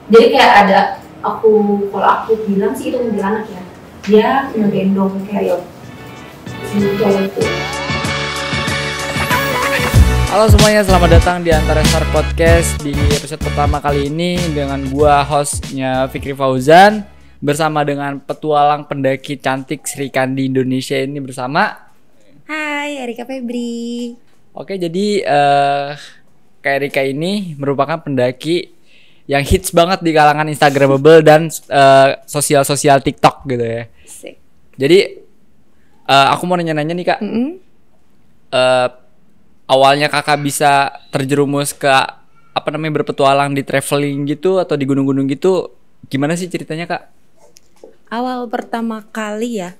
Jadi kayak ada kalau aku bilang sih itu mobil anak ya, dia ngegendong carrier si cowok itu. Halo semuanya, selamat datang di Antara Star Podcast di episode pertama kali ini dengan gua hostnya Fikri Fauzan bersama dengan petualang pendaki cantik Sri Kandi Indonesia ini bersama. Hai, Erika Febri. Oke, jadi Kak Erika ini merupakan pendaki yang hits banget di kalangan Instagramable dan sosial TikTok gitu ya. Asik. Jadi aku mau nanya-nanya nih Kak. Awalnya kakak bisa terjerumus ke berpetualang di traveling gitu atau di gunung-gunung gitu, gimana sih ceritanya Kak? Awal pertama kali ya,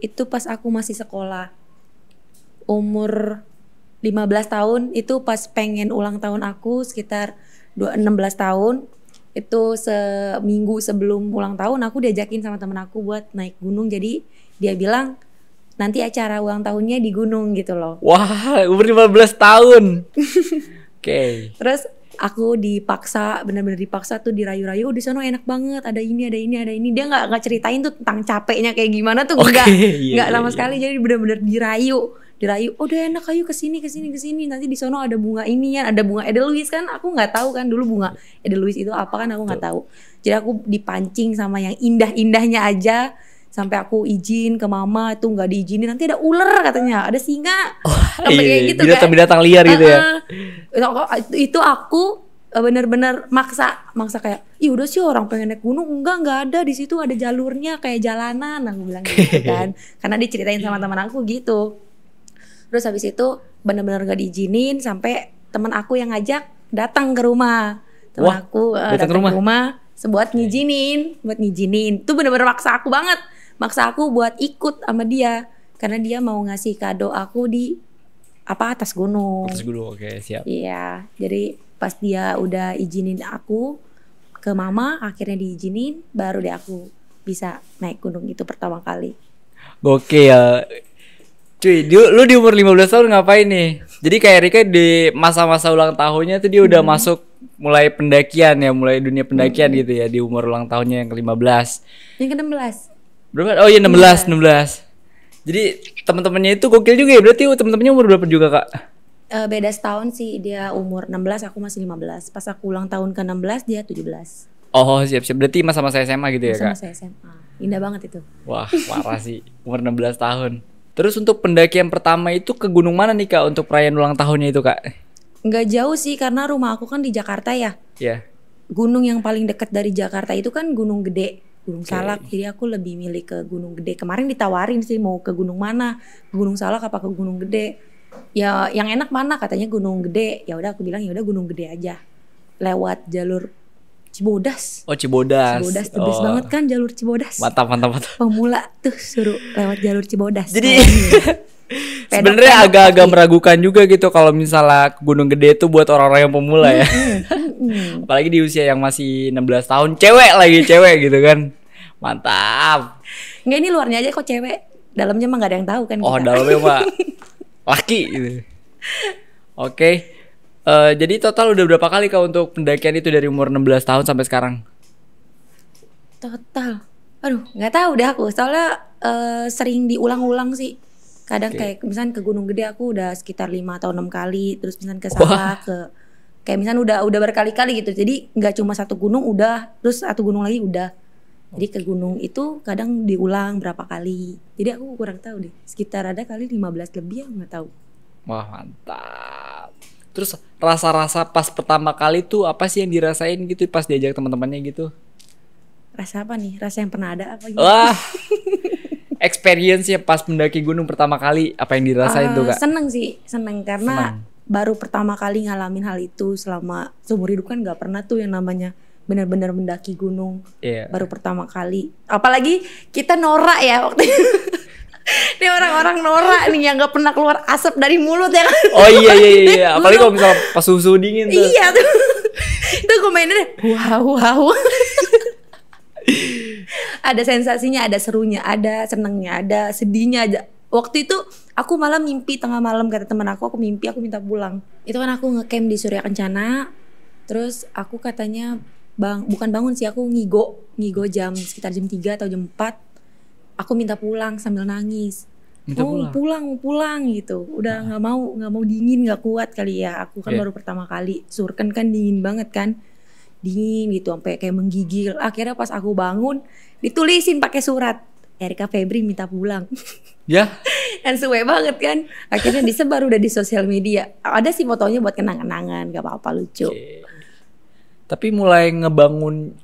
itu pas aku masih sekolah. Umur 15 tahun, itu pas pengen ulang tahun aku sekitar 16 tahun. Itu seminggu sebelum ulang tahun aku diajakin sama temen aku buat naik gunung. Jadi dia bilang nanti acara ulang tahunnya di gunung gitu loh. Wah, umur 15 tahun. Oke. Terus aku dipaksa, benar-benar dipaksa tuh, dirayu-rayu. Di sana enak banget, ada ini. Dia nggak ceritain tuh tentang capeknya kayak gimana tuh, nggak sama sekali. Jadi benar-benar dirayu. Oh udah enak, ayo kesini. Nanti di sana ada bunga ini ya, ada bunga edelweiss kan. Aku nggak tahu kan dulu bunga edelweiss itu apa kan, aku nggak tahu. Jadi aku dipancing sama yang indah-indahnya aja. Sampai aku izin ke mama, itu nggak diizinin, nanti ada ular katanya, ada singa, kayak gitu kan. Binatang liar gitu ya. Itu aku benar-benar maksa kayak, ih udah sih orang pengen naik gunung, enggak ada, di situ ada jalurnya kayak jalanan, aku bilang gitu kan. Karena diceritain sama teman aku gitu. Terus habis itu benar-benar nggak diizinin sampai teman aku yang ngajak datang ke rumah. Teman aku datang ke rumah buat ngizinin. Itu benar-benar maksa aku banget. Maksa aku buat ikut sama dia karena dia mau ngasih kado aku di atas gunung. Atas gunung, oke, siap. Iya, jadi pas dia udah izinin aku ke mama, akhirnya diizinin, baru deh aku bisa naik gunung itu pertama kali. Gokil. Cuy, lu di umur 15 tahun ngapain nih? Jadi kayak Rika di masa-masa ulang tahunnya tuh dia udah masuk mulai pendakian ya, mulai dunia pendakian gitu ya di umur ulang tahunnya yang ke-15. Yang ke-16. Berapa? Oh iya 16. Jadi teman-temannya itu gokil juga ya. Berarti teman-temannya umur berapa juga, Kak? Beda setahun sih, dia umur 16, aku masih 15. Pas aku ulang tahun ke-16, dia 17. Oh, siap. Berarti masa-masa SMA gitu ya, Kak? Masa SMA. Indah banget itu. Wah, parah sih. Umur 16 tahun. Terus untuk pendakian pertama itu ke gunung mana nih, Kak, untuk perayaan ulang tahunnya itu, Kak? Nggak jauh sih, karena rumah aku kan di Jakarta ya. Iya. Gunung yang paling dekat dari Jakarta itu kan Gunung Gede, Gunung Salak. Jadi aku lebih milih ke Gunung Gede. Kemarin ditawarin sih mau ke gunung mana, ke Gunung Salak apa ke Gunung Gede. Ya yang enak mana, katanya Gunung Gede. Ya udah aku bilang ya udah Gunung Gede aja. Lewat jalur Cibodas. Oh, Cibodas. Cibodas the best banget kan jalur Cibodas. Mantap. Pemula tuh suruh lewat jalur Cibodas. Jadi sebenarnya agak-agak meragukan juga gitu kalau misalnya Gunung Gede itu buat orang-orang yang pemula ya. Apalagi di usia yang masih 16 tahun, cewek gitu kan. Mantap. Enggak, ini luarnya aja kok cewek. Dalamnya mah gak ada yang tahu kan. Oh, kita. dalamnya mah laki gitu. Oke. Jadi total udah berapa kali Kak untuk pendakian itu dari umur 16 tahun sampai sekarang? Total. Aduh, nggak tahu deh aku. Soalnya sering diulang-ulang sih. Kadang kayak misalnya ke Gunung Gede aku udah sekitar 5 atau 6 kali. Terus misalnya ke Salak, kayak misalnya udah berkali-kali gitu. Jadi nggak cuma satu gunung udah, terus satu gunung lagi udah. Jadi ke gunung itu kadang diulang berapa kali. Jadi aku kurang tahu deh. Sekitar ada kali 15 lebih, aku nggak tahu. Wah, mantap. Terus rasa-rasa pas pertama kali tuh apa sih yang dirasain gitu pas diajak teman-temannya gitu? Rasa apa nih? Rasa yang pernah ada apa gitu? Wah. Experience-nya pas mendaki gunung pertama kali apa yang dirasain tuh, Kak? Seneng karena baru pertama kali ngalamin hal itu. Selama seumur hidup kan gak pernah tuh yang namanya benar-benar mendaki gunung. Baru pertama kali. Apalagi kita norak ya waktu itu. Ini orang-orang norak nih yang gak pernah keluar asap dari mulut ya kan. Oh iya. Apalagi kalau misalnya pas suhu dingin tuh. Iya tuh. Itu gue mainnya wow. Ada sensasinya, ada serunya, ada senengnya, ada sedihnya aja. Waktu itu aku malah mimpi tengah malam, kata teman aku mimpi aku minta pulang. Itu kan aku ngecamp di Surya Kencana. Terus aku katanya bukan bangun sih, aku ngigo jam sekitar jam 3 atau jam 4. Aku minta pulang sambil nangis. Minta Mau pulang gitu. Udah nggak mau dingin, nggak kuat kali ya. Aku kan baru pertama kali surken kan dingin banget kan. Dingin gitu sampai kayak menggigil. Akhirnya pas aku bangun ditulisin pakai surat, Erika Febri minta pulang. Ya. Dan suwe banget kan. Akhirnya disebar udah di sosial media. Ada sih fotonya buat kenang-kenangan, gak apa-apa, lucu. Tapi mulai ngebangun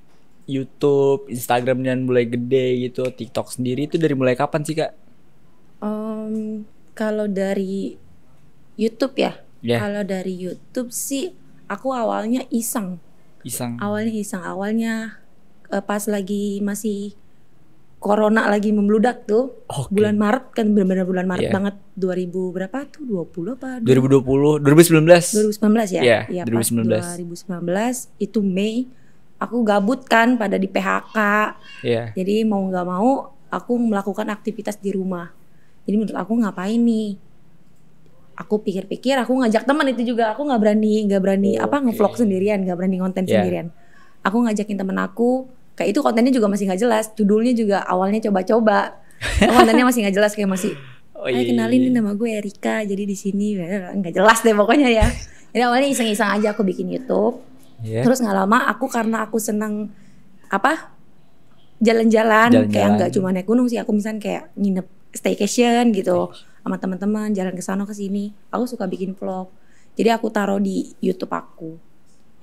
YouTube, Instagram dan mulai gede gitu, TikTok sendiri itu dari mulai kapan sih Kak? Kalau dari YouTube ya, kalau dari YouTube sih aku awalnya iseng. Awalnya pas lagi masih Corona lagi membludak tuh, bulan Maret kan, benar-benar bulan Maret banget, 2000 berapa tuh, 20 apa? 2019 ya? Iya, 2019 itu Mei, aku gabut kan, pada di PHK, jadi mau nggak mau aku melakukan aktivitas di rumah. Jadi menurut aku ngapain nih? Aku pikir-pikir, aku ngajak teman itu juga, aku nggak berani ngevlog sendirian, nggak berani konten sendirian. Aku ngajakin temen aku, kayak itu kontennya juga masih nggak jelas, judulnya juga awalnya coba-coba, kontennya masih nggak jelas, kayak masih, kenalin nih nama gue Erika, jadi di sini nggak jelas deh pokoknya ya. Jadi awalnya iseng-iseng aja aku bikin YouTube, terus nggak lama karena aku seneng jalan-jalan, kayak nggak cuma naik gunung sih, aku misalnya kayak nginep staycation gitu sama teman-teman, jalan ke sana ke sini. Aku suka bikin vlog. Jadi aku taruh di YouTube aku.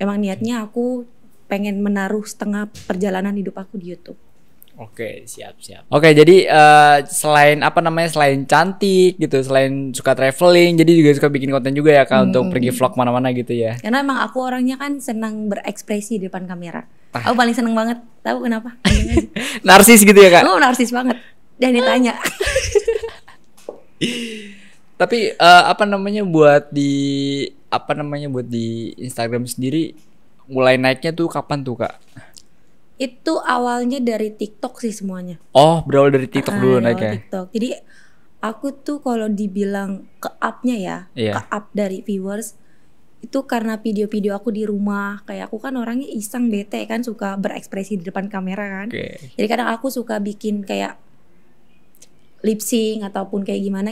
Emang niatnya aku pengen menaruh setengah perjalanan hidup aku di YouTube. Oke, siap. Oke, jadi selain selain cantik gitu, selain suka traveling, jadi juga suka bikin konten juga ya Kak, untuk pergi vlog mana-mana gitu ya. Karena emang aku orangnya kan senang berekspresi di depan kamera. Aku paling seneng banget. Tahu kenapa? Narsis gitu ya Kak? Oh, narsis banget. Dan ditanya. Tapi buat di Instagram sendiri mulai naiknya tuh kapan tuh Kak? Itu awalnya dari TikTok sih semuanya. Oh, berawal dari TikTok dulu naiknya. TikTok. Jadi aku tuh kalau dibilang ke up-nya ya, ke up dari viewers itu karena video-video aku di rumah. Kayak aku kan orangnya iseng, bete kan, suka berekspresi di depan kamera kan. Jadi kadang aku suka bikin kayak lip sync ataupun kayak gimana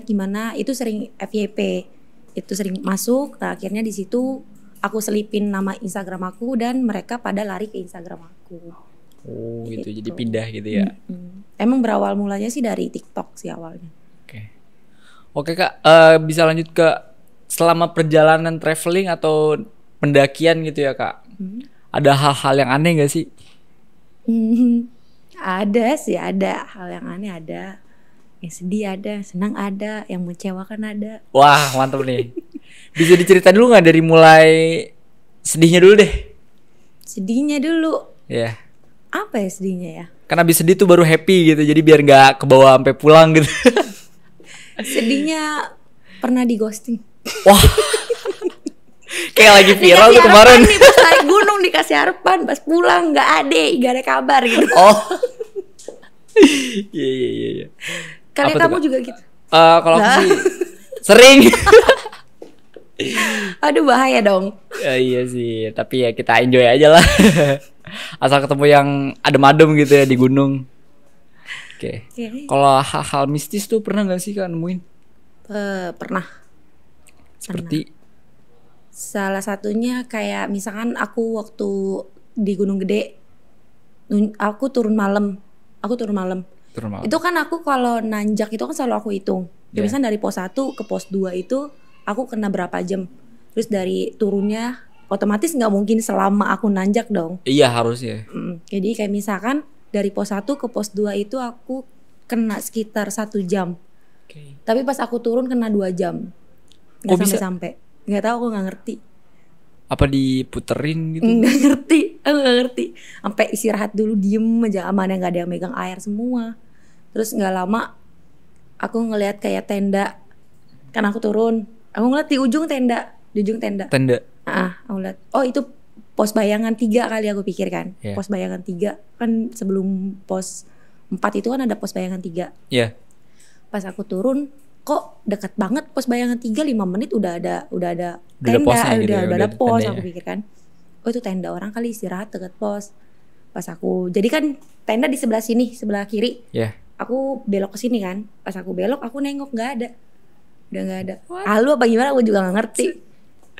itu sering FYP, itu sering masuk. Nah, akhirnya di situ aku selipin nama Instagram aku dan mereka pada lari ke Instagram aku. Oh gitu. Jadi pindah gitu ya. Emang berawal mulanya sih dari TikTok sih awalnya. Oke Kak, bisa lanjut ke selama perjalanan traveling atau pendakian gitu ya Kak. Ada hal-hal yang aneh gak sih? Ada sih, ada hal yang aneh, ada yang sedih, ada senang, ada yang mengecewakan, ada. Wah mantap nih. Bisa diceritain dulu gak dari mulai sedihnya dulu deh? Sedihnya dulu. Iya. Apa ya sedihnya ya? Kan abis sedih tuh baru happy gitu, jadi biar gak kebawa sampai pulang gitu. Sedihnya pernah di ghosting. Wah. Kayak lagi viral tuh kemarin. Nih, pas naik gunung dikasih harapan, pas pulang gak ada kabar gitu. Oh. Iya. Kalian kamu juga gitu? Kalau aku sih sering. Aduh bahaya dong. Iya sih, tapi ya kita enjoy aja lah. Asal ketemu yang adem-adem gitu ya di gunung. Oke. Kalau hal-hal mistis tuh pernah gak sih Kak nemuin? Pernah. Seperti? Salah satunya kayak misalkan aku waktu di Gunung Gede, aku turun malam. Itu kan aku kalau nanjak itu kan selalu aku hitung. Misalnya dari pos 1 ke pos 2 itu aku kena berapa jam. Terus dari turunnya otomatis gak mungkin selama aku nanjak dong. Iya harusnya. Jadi kayak misalkan dari pos 1 ke pos 2 itu aku kena sekitar 1 jam. Tapi pas aku turun kena 2 jam. Gak sampai-sampai. Gak tahu, aku gak ngerti. Apa diputerin gitu? Gak ngerti. Aku gak ngerti. Sampai istirahat dulu, diem aja, aman, gak ada yang megang air semua. Terus gak lama aku ngelihat kayak tenda. Kan aku turun, aku ngeliat di ujung tenda. Aku lihat, oh itu pos bayangan 3 kali aku pikir kan. Pos bayangan 3 kan sebelum pos 4 itu kan ada pos bayangan 3. Pas aku turun, kok dekat banget pos bayangan 3, 5 menit udah ada tenda, udah ada pos, aku pikir kan. oh itu tenda orang kali istirahat deket pos. Pas aku, jadi kan tenda di sebelah sini, sebelah kiri. Ya. Aku belok ke sini kan. Pas aku belok, aku nengok nggak ada. Udah nggak ada. Halu apa gimana? Aku juga nggak ngerti.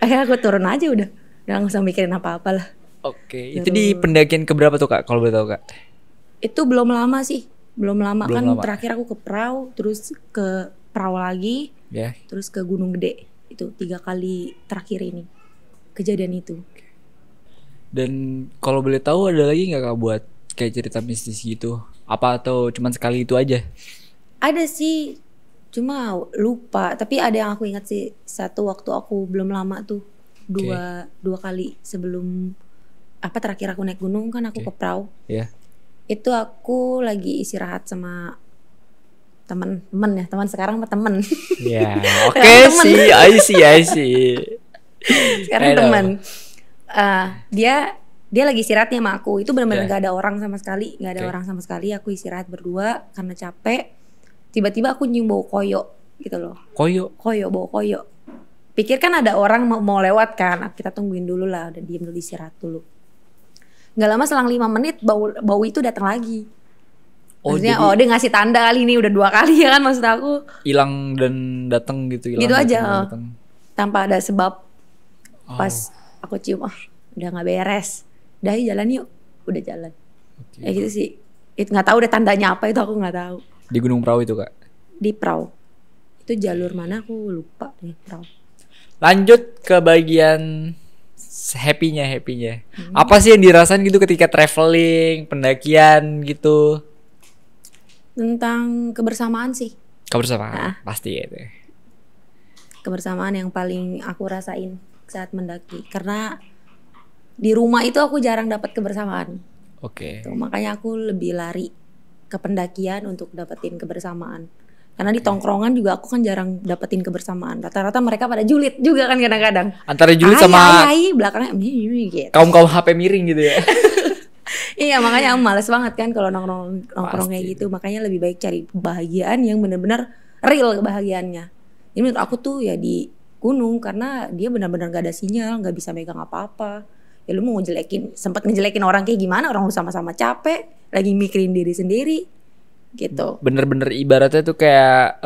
Akhirnya aku turun aja udah nggak usah mikirin apa-apa lah. Oke. Itu di pendakian keberapa tuh Kak? Kalau boleh tahu Kak? Itu belum lama sih. Belum lama Belum kan lama. terakhir aku ke Prau, terus ke Prau lagi, Ya. terus ke Gunung Gede. Itu 3 kali terakhir ini kejadian itu. Dan kalau boleh tahu ada lagi nggak Kak buat kayak cerita mistis gitu? Apa atau cuman sekali itu aja? Ada sih, cuma lupa. Tapi ada yang aku ingat sih, satu waktu aku belum lama tuh, dua kali sebelum apa terakhir aku naik gunung kan aku ke Prau. Ya. Itu aku lagi istirahat sama temen ya, teman sekarang sama temen. Ya, oke sih, I see. Sekarang I know. teman. Dia lagi istirahat nih sama aku. Itu benar-benar Yeah. gak ada orang sama sekali, gak ada Okay. orang sama sekali. Aku istirahat berdua karena capek. Tiba-tiba aku nyium bau koyo gitu loh. Koyo. Bau koyo. Pikir kan ada orang mau lewat kan. Kita tungguin dulu lah, udah diem dulu istirahat dulu. Gak lama selang 5 menit bau itu datang lagi. Maksudnya jadi dia ngasih tanda kali ini udah 2 kali ya kan maksud aku. hilang dan datang gitu. Gitu aja. Datang. Tanpa ada sebab. Oh. Pas aku cium udah gak beres. Udah jalan yuk. Udah jalan. Oke. Ya gitu sih. Itu nggak tahu deh tandanya apa itu aku nggak tahu. Di Gunung Prau itu Kak. Di Prau. Itu jalur mana aku lupa deh Prau. Lanjut ke bagian happy-nya. Apa sih yang dirasain gitu ketika traveling, pendakian gitu? Tentang kebersamaan sih. Kebersamaan pasti ya itu. Kebersamaan yang paling aku rasain saat mendaki. Karena di rumah itu aku jarang dapat kebersamaan. Oke. Tuh, makanya aku lebih lari ke pendakian untuk dapetin kebersamaan. Karena di tongkrongan juga aku kan jarang dapetin kebersamaan. Rata-rata mereka pada julid juga kan kadang-kadang. Antara julid sama Ai, belakangnya gitu. kaum HP miring gitu ya. Iya makanya aku males banget kan kalau nongkrong kayak Pasti. gitu. Makanya lebih baik cari kebahagiaan yang benar-benar real kebahagiaannya. Jadi menurut aku tuh ya di gunung karena dia benar-benar gak ada sinyal, gak bisa megang apa-apa. Ya lu mau sempat ngejelekin orang kayak gimana, orang lu sama-sama capek, lagi mikirin diri sendiri gitu. Bener-bener ibaratnya tuh kayak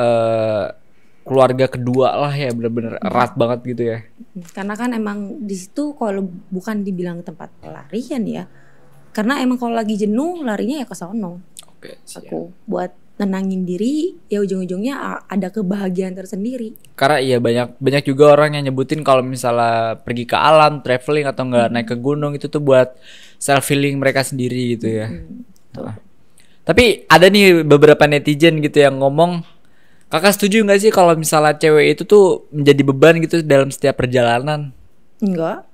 keluarga kedua lah ya, bener-bener erat banget gitu ya. Karena kan emang di situ kalau bukan dibilang tempat pelarian ya. Karena emang kalau lagi jenuh larinya ya ke sono. Oke, siap. Aku buat nenangin diri, ya ujung-ujungnya ada kebahagiaan tersendiri. Karena iya banyak juga orang yang nyebutin kalau misalnya pergi ke alam, traveling atau enggak naik ke gunung itu tuh buat self healing mereka sendiri gitu ya. Nah. Tapi ada nih beberapa netizen gitu yang ngomong, kakak setuju nggak sih kalau misalnya cewek itu tuh menjadi beban gitu dalam setiap perjalanan? Enggak,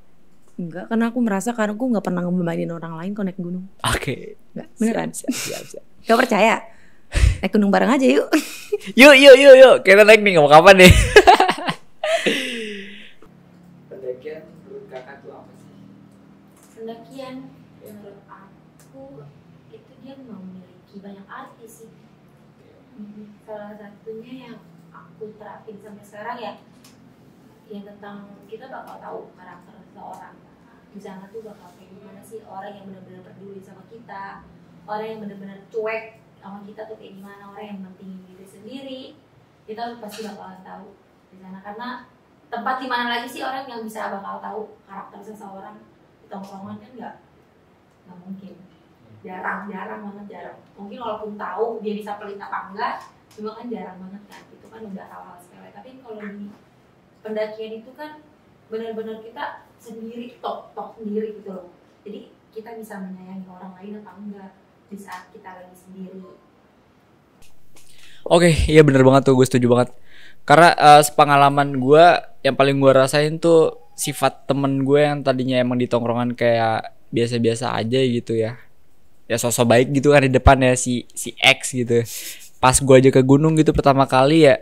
karena aku merasa karena aku nggak pernah ngebebanin orang lain kalau naik gunung. Oke. Enggak, beneran. Siap. Gak percaya? Naik gunung bareng aja yuk. Yuk. Kita naik nih, mau kapan nih? Pendakian menurut kakak tuh apa sih? Pendakian menurut aku itu dia memiliki banyak arti sih. Salah satunya yang aku terapin sampai sekarang ya yang tentang kita bakal tahu karakter seseorang. Di sana tuh bakal kayak gimana sih orang yang benar-benar peduli sama kita, orang yang benar-benar cuek sama kita tuh kayak gimana, orang yang mentingin diri sendiri. Kita pasti bakalan tahu di sana karena tempat di mana lagi sih orang yang bisa bakal tahu karakter seseorang. Di tongkrongan kan nggak mungkin, jarang banget. Mungkin walaupun tahu dia bisa pelit apa enggak, cuma kan jarang banget kan. Itu kan udah hal-hal sepele. Tapi kalau di pendakian itu kan benar-benar kita sendiri, tok sendiri gitu loh. Jadi kita bisa menyayangi orang lain apa enggak di saat kita lagi sendiri. Oke, iya bener banget tuh, gue setuju banget. Karena sepengalaman gue yang paling gue rasain tuh sifat temen gue yang tadinya emang di tongkrongan kayak biasa-biasa aja gitu ya. Ya sosok baik gitu kan di depan ya si X gitu. Pas gue aja ke gunung gitu pertama kali ya,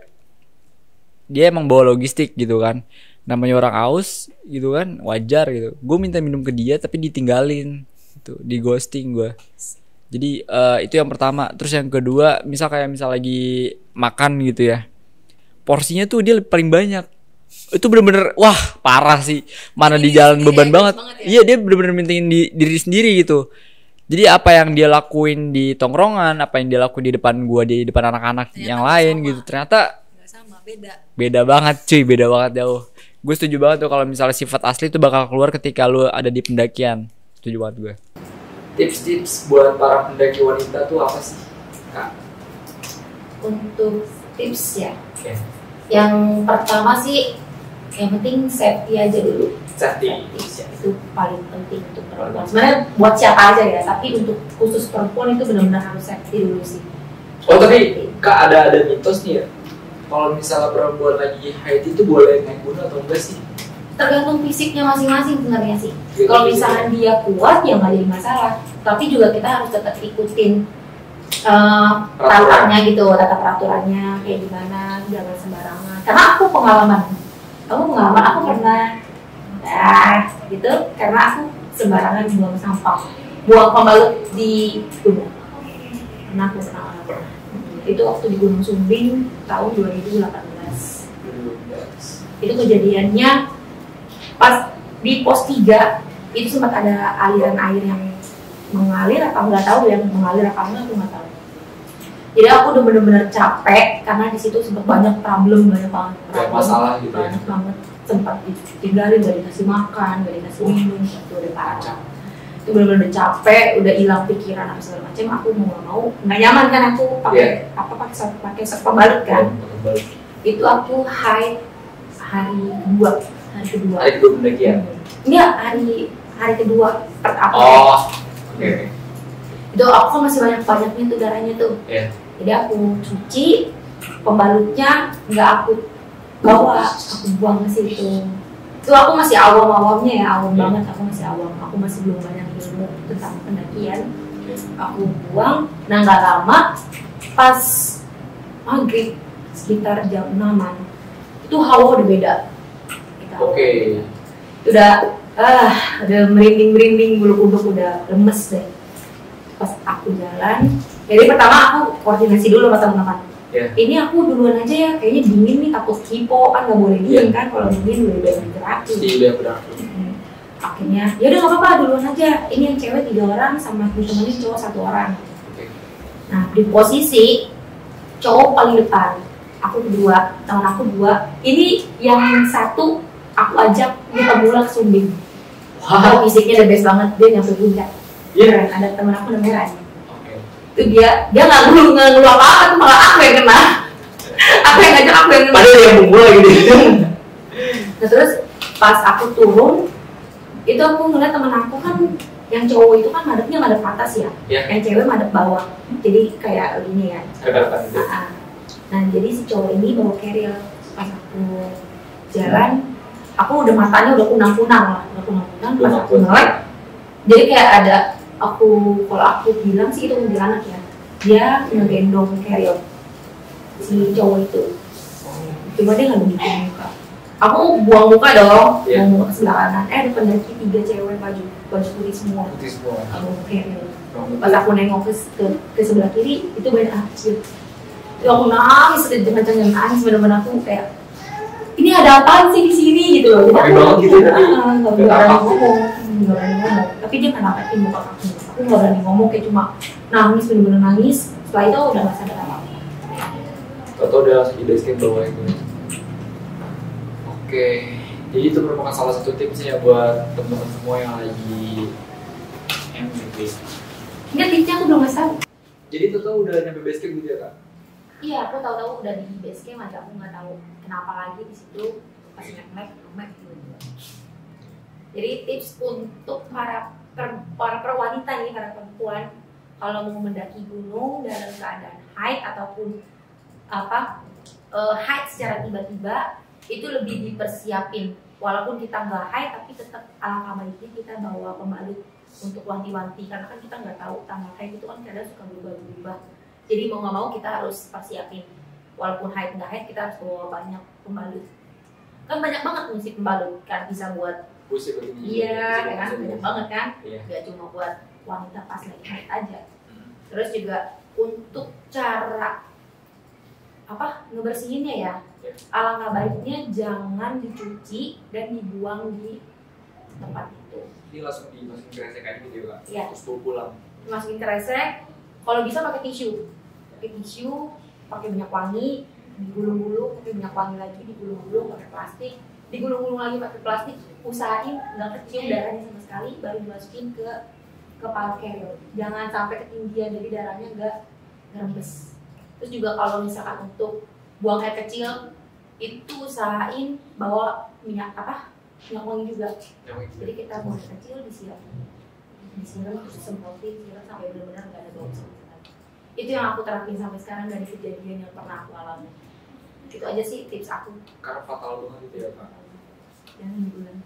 dia emang bawa logistik gitu kan. Namanya orang aus gitu kan, wajar gitu. Gue minta minum ke dia tapi ditinggalin gitu, di ghosting gue. Jadi itu yang pertama. Terus yang kedua, misal lagi makan gitu ya, porsinya tuh dia paling banyak. Itu bener-bener wah parah sih. Mana di Diri jalan sendiri beban egois banget. banget ya? Iya dia bener-bener mintiin diri sendiri gitu. Jadi apa yang dia lakuin di tongkrongan, apa yang dia lakuin di depan gua, di depan anak-anak Ternyata yang nggak lain sama. gitu. Ternyata Nggak sama, beda. beda banget cuy, beda banget jauh. Gue setuju banget tuh kalau misalnya sifat asli itu bakal keluar ketika lu ada di pendakian. Setuju banget gue. Tips-tips buat para pendaki wanita tuh apa sih, Kak? Untuk tips ya, Oke. yang pertama sih yang penting safety aja dulu. Safety. Itu paling penting untuk perempuan. Sebenarnya buat siapa aja ya, tapi untuk khusus perempuan itu benar-benar harus safety dulu sih. Oh tapi Kak ada mitos nih ya. Kalau misalnya perempuan lagi haid itu boleh naik gunung atau enggak sih? Tergantung fisiknya masing-masing sebenarnya sih. Gitu, Kalau gitu. misalnya dia kuat ya nggak jadi masalah. Tapi juga kita harus tetap ikutin tataannya gitu, tata peraturannya kayak gimana, jangan sembarangan. Karena aku pengalaman, aku pernah gitu, karena aku sembarangan buang sampah, buang pembalut di gunung. Karena aku pernah. Itu waktu di Gunung Sumbing tahun 2018. Itu kejadiannya pas di pos 3 itu sempat ada aliran air yang mengalir apa nggak tahu, yang mengalir apa enggak aku nggak tahu. Jadi aku udah bener-bener capek karena di situ sempat banyak problem, banyak banget masalah gitu ya? banyak banget, sempat ditinggalin, gak dikasih makan, gak dikasih minum, itu udah parah. Itu bener-bener udah capek, udah hilang pikiran apa segala macam. Aku mau nggak nyaman kan, aku pakai pakai pembalut kan. Itu aku hari kedua pendakian. Enggak, hari kedua pertama. Oh. Oke. Itu aku kan masih banyak-banyaknya tuh darahnya tuh. Iya. Jadi aku cuci pembalutnya, nggak aku bawa, aku buang ke situ. Itu aku masih awam-awamnya ya, awam banget, aku masih awam. Aku masih belum banyak ilmu tentang pendakian. Aku buang, nah nggak lama pas maghrib sekitar jam 6-an itu hawa udah beda. Oke. Udah merinding, bulu kuduk udah lemes deh. Pas aku jalan, jadi pertama aku koordinasi dulu sama teman-teman. Yeah. Ini aku duluan aja ya, kayaknya dingin nih, takut hipo kan, nggak boleh dingin kan, kalau dingin lebih baik digerakin. Iya benar. Akhirnya ya udah nggak apa-apa, duluan aja. Ini yang cewek 3 orang sama temennya cowok 1 orang. Oke. Nah di posisi cowok paling depan, aku kedua, teman aku 2. Ini yang 1 aku ajak dia pulang ke Sumbing. Wow. Fisiknya the best banget, dia nyampe puncak. Iya. Ada teman aku namanya Rani. Oke. Itu dia nggak ngeluh apa-apa, tuh malah aku yang kena. Aku yang ngajak, aku yang kena. Padahal yang memulai gitu. Nah terus pas aku turun, itu aku ngeliat teman aku kan yang cowok itu kan madepnya madep atas ya, yang cewek madep bawah. Jadi kayak ini ya. Nah jadi si cowok ini bawa carrier. Pas aku jalan, aku udah matanya udah kunang-kunang lah, pas aku ngelek. Jadi kayak ada kalau aku bilang sih itu mobil anak ya, dia ngegendong carrier si cowok itu. Cuma dia nggak nunjukin muka. Aku buang muka dong, buang muka ke sebelah kanan. Ada pendaki 3 cewek baju putih semua. Aku carrier. Pas aku nengok ke sebelah kiri, itu beda kecil. Itu aku nangis, kenceng-kenceng nangis, bener-bener aku kayak ini ada apaan sih di sini gitu loh. Jadi aku nggak berani ngomong. Tapi dia nggak nampakin muka aku. Aku nggak berani ngomong, kayak cuma nangis, bener-bener nangis. Setelah itu udah nggak sadar apa-apa. Atau udah langsung di base camp bawah itu. Oke, jadi itu merupakan salah satu tipsnya buat teman-teman semua yang lagi MVP. Enggak, tipsnya aku belum ngasih tahu. Jadi itu tuh udah nyampe base camp gitu ya Kak? Iya, aku tahu udah di base camp aja, aku nggak tahu kenapa lagi di situ pas naik gitu. Jadi tips untuk para wanita nih, para perempuan kalau mau mendaki gunung dalam keadaan haid ataupun haid secara tiba-tiba itu lebih dipersiapin. Walaupun kita nggak haid tapi tetap alangkah baiknya kita bawa pembalut untuk wanti-wanti, karena kan kita nggak tahu tanggal haid itu kan kadang suka berubah-ubah. Jadi mau nggak mau kita harus persiapin. Walaupun haid nggak haid kita harus bawa banyak pembalut. Kan banyak banget fungsi pembalut kan, bisa buat iya kan, banyak banget kan. Gak cuma buat wanita pas lagi haid aja. Terus juga untuk cara ngebersihinnya ya. Alangkah baiknya jangan dicuci dan dibuang di tempat itu. Ini langsung dimasukin ke kresek aja gitu ya kak? Iya. Terus bawa pulang. Dimasukin ke kresek, kalau bisa pakai tisu, pakai minyak wangi, digulung-gulung, pakai minyak wangi lagi, digulung-gulung pakai plastik, digulung-gulung lagi pakai plastik. Usahain nggak kecium darahnya sama sekali, baru dimasukin ke kepala carrier. Jangan sampai ketinggian jadi darahnya nggak ngerembes. Terus juga kalau misalkan untuk buang air kecil itu usahain bawa minyak wangi juga. Jadi kita buang air kecil disiram terus disemprotin, disiram sampai benar-benar nggak ada bau sama sekali. Itu yang aku terapin sampai sekarang dari kejadian yang pernah aku alami. Itu aja sih tips aku. Karena fatal banget gitu ya kak. Jangan bulan.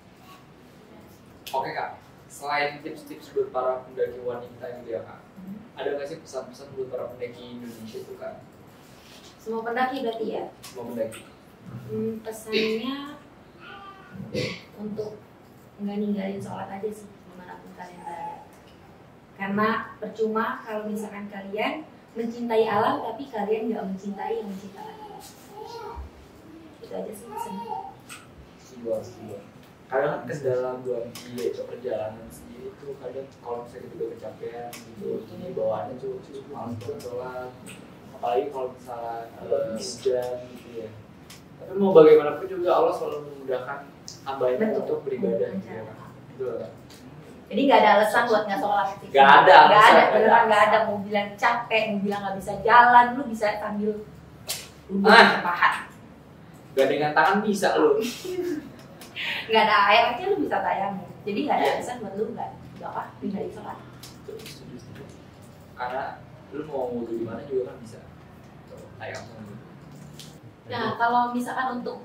Oke kak, selain tips-tips buat para pendaki wanita gitu ya kak, ada nggak sih pesan-pesan buat para pendaki Indonesia itu kak? Semua pendaki berarti ya? Semua pendaki. Pesannya untuk nggak ninggalin sholat aja sih dimanapun kalian berada. Karena percuma kalau misalkan kalian mencintai alam tapi kalian nggak mencintai yang menciptakan alam. Itu aja sih pesannya. Siwa. Kadang kan kendala buat di perjalanan sendiri tuh kadang kalau misalnya kita udah kecapean gitu, ini bawaannya tuh malas banget sholat. Apalagi kalau misalnya hujan gitu ya. Tapi mau bagaimanapun juga Allah selalu memudahkan hambanya untuk beribadah gitu ya. Betul. Jadi nggak ada alasan buat nggak sholat. Nggak ada. Beneran nggak ada. Mau bilang capek, mau bilang nggak bisa jalan, lu bisa sambil duduk pahat. Gandengan tangan bisa lu. Nggak ada air aja lu bisa tayamum. Jadi nggak ada alasan buat lu nggak ninggalin sholat. Setuju. Karena lu mau wudhu di mana juga kan bisa. Tayamum. Nah, kalau misalkan untuk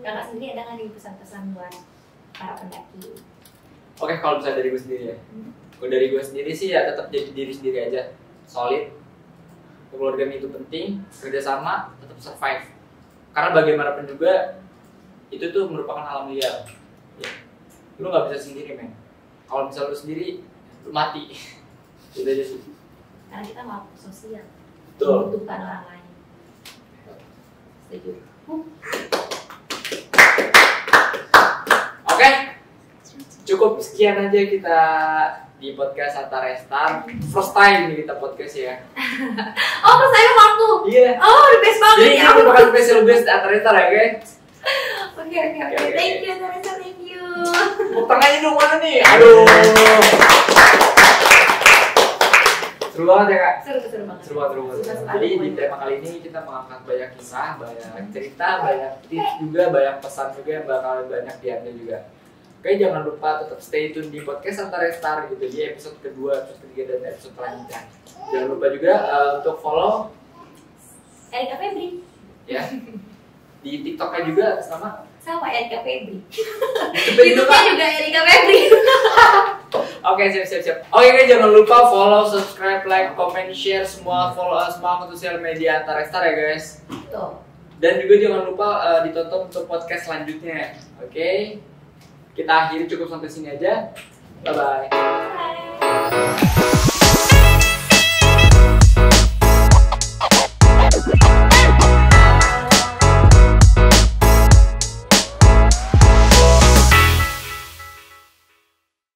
kakak sendiri ada nggak nih pesan-pesan buat para pendaki? Oke, kalau misalnya dari gue sendiri ya. Kalau dari gue sendiri sih ya tetap jadi diri sendiri aja. Solid. Kekeluargaan itu penting, kerjasama, tetap survive. Karena bagaimanapun juga itu tuh merupakan alam liar. Ya. Lu nggak bisa sendiri, men. Kalau misalnya lu sendiri, lu mati. Itu aja sih. Karena kita makhluk sosial, Betul. membutuhkan orang lain. Setuju. Oke, cukup sekian aja kita di podcast Hatta Restart. First time nih kita podcast ya. Oh, pas saya sama aku. Iya. Oh, the best banget. Jadi aku bakal special guest Hatta Restart ya, guys. Oke. Thank you, Teresa. Thank you. Mau tengahnya dong mana nih? Aduh. Seru banget ya kak? Seru banget. Seru banget. Jadi di tema kali ini kita mengangkat banyak kisah, banyak cerita, banyak tips juga, banyak pesan juga yang bakal banyak diambil juga. Oke, jangan lupa tetap stay tune di podcast Hatta Restart gitu di episode kedua, episode ketiga dan episode selanjutnya. Jangan lupa juga untuk follow Erika Febri. Ya. Di TikToknya juga atas nama Sama Erika Febri. YouTube-nya YouTube-nya juga Erika Febri. Oke, siap. Oke, jangan lupa follow, subscribe, like, comment, share semua semua akun sosial media Hatta Restart ya guys. Tuh. Dan juga jangan lupa ditonton untuk podcast selanjutnya. Oke. Kita akhiri cukup sampai sini aja. Bye bye. Bye.